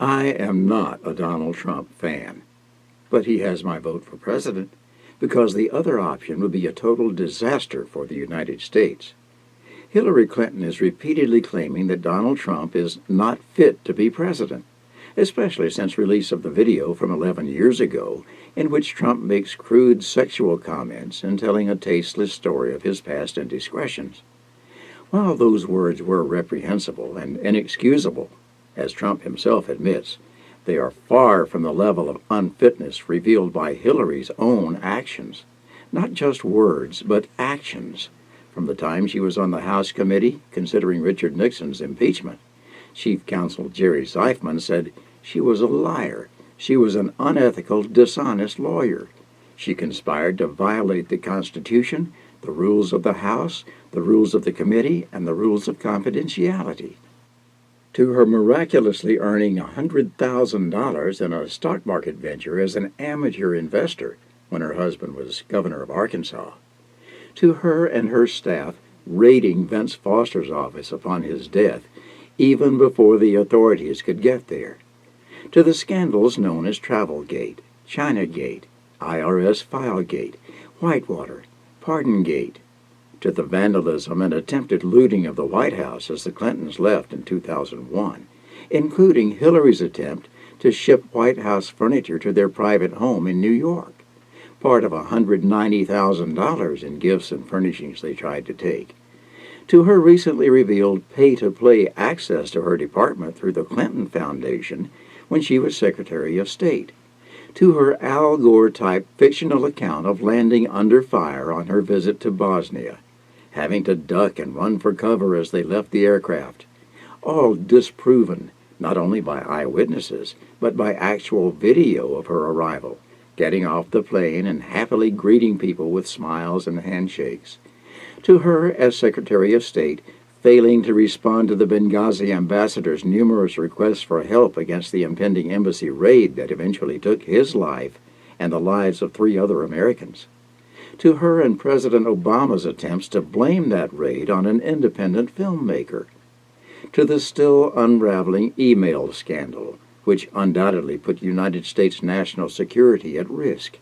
I am not a Donald Trump fan, but he has my vote for president because the other option would be a total disaster for the United States. Hillary Clinton is repeatedly claiming that Donald Trump is not fit to be president, especially since release of the video from 11 years ago in which Trump makes crude sexual comments and telling a tasteless story of his past indiscretions. While those words were reprehensible and inexcusable, as Trump himself admits, they are far from the level of unfitness revealed by Hillary's own actions. Not just words, but actions. From the time she was on the House committee considering Richard Nixon's impeachment, Chief Counsel Jerry Zeifman said she was a liar. She was an unethical, dishonest lawyer. She conspired to violate the Constitution, the rules of the House, the rules of the committee, and the rules of confidentiality. To her miraculously earning $100,000 in a stock market venture as an amateur investor when her husband was governor of Arkansas. To her and her staff raiding Vince Foster's office upon his death, even before the authorities could get there. To the scandals known as Travelgate, Chinagate, IRS Filegate, Whitewater, Pardongate, to the vandalism and attempted looting of the White House as the Clintons left in 2001, including Hillary's attempt to ship White House furniture to their private home in New York, part of $190,000 in gifts and furnishings they tried to take, to her recently revealed pay-to-play access to her department through the Clinton Foundation when she was Secretary of State, to her Al Gore-type fictional account of landing under fire on her visit to Bosnia, having to duck and run for cover as they left the aircraft, all disproven not only by eyewitnesses, but by actual video of her arrival, getting off the plane and happily greeting people with smiles and handshakes, to her as Secretary of State failing to respond to the Benghazi ambassador's numerous requests for help against the impending embassy raid that eventually took his life and the lives of 3 other Americans, to her and President Obama's attempts to blame that raid on an independent filmmaker, to the still unraveling email scandal, which undoubtedly put United States national security at risk,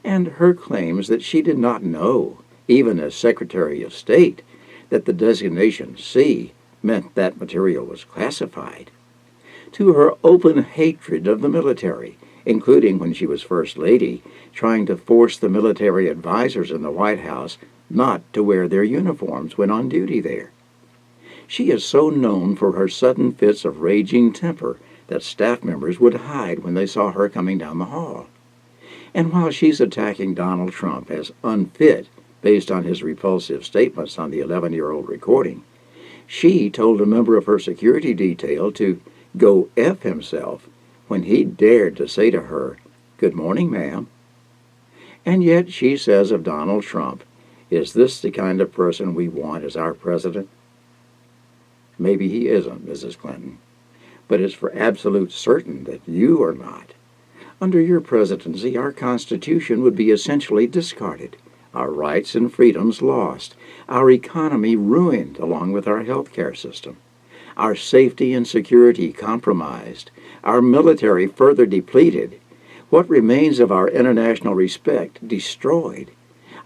and her claims that she did not know, even as Secretary of State, that the designation C meant that material was classified, to her open hatred of the military, including when she was First Lady, trying to force the military advisors in the White House not to wear their uniforms when on duty there. She is so known for her sudden fits of raging temper that staff members would hide when they saw her coming down the hall. And while she's attacking Donald Trump as unfit based on his repulsive statements on the 11-year-old recording, she told a member of her security detail to go F himself when he dared to say to her, "Good morning, ma'am." And yet she says of Donald Trump, "Is this the kind of person we want as our president?" Maybe he isn't, Mrs. Clinton, but it's for absolute certain that you are not. Under your presidency, our Constitution would be essentially discarded, our rights and freedoms lost, our economy ruined along with our health care system, our safety and security compromised, our military further depleted, what remains of our international respect destroyed.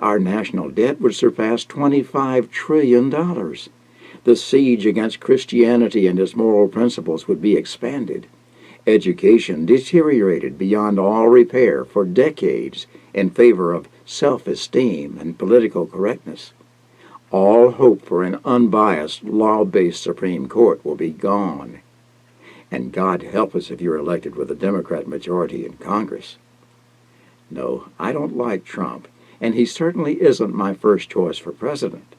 Our national debt would surpass $25 trillion. The siege against Christianity and its moral principles would be expanded. Education deteriorated beyond all repair for decades in favor of self-esteem and political correctness. All hope for an unbiased, law-based Supreme Court will be gone. And God help us if you're elected with a Democrat majority in Congress. No, I don't like Trump, and he certainly isn't my first choice for president.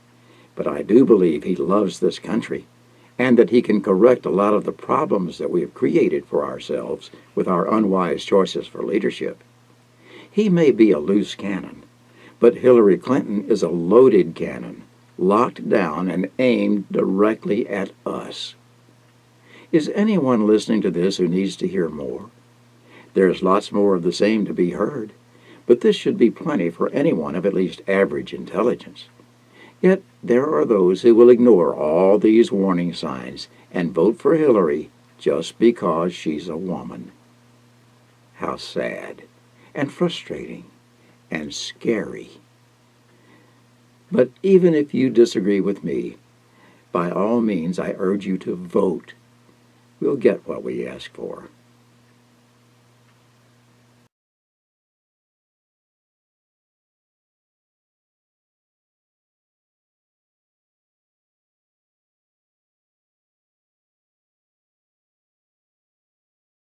But I do believe he loves this country, and that he can correct a lot of the problems that we have created for ourselves with our unwise choices for leadership. He may be a loose cannon, but Hillary Clinton is a loaded cannon, locked down and aimed directly at us. Is anyone listening to this who needs to hear more? There's lots more of the same to be heard, but this should be plenty for anyone of at least average intelligence. Yet there are those who will ignore all these warning signs and vote for Hillary just because she's a woman. How sad and frustrating and scary. But even if you disagree with me, by all means I urge you to vote. We'll get what we ask for.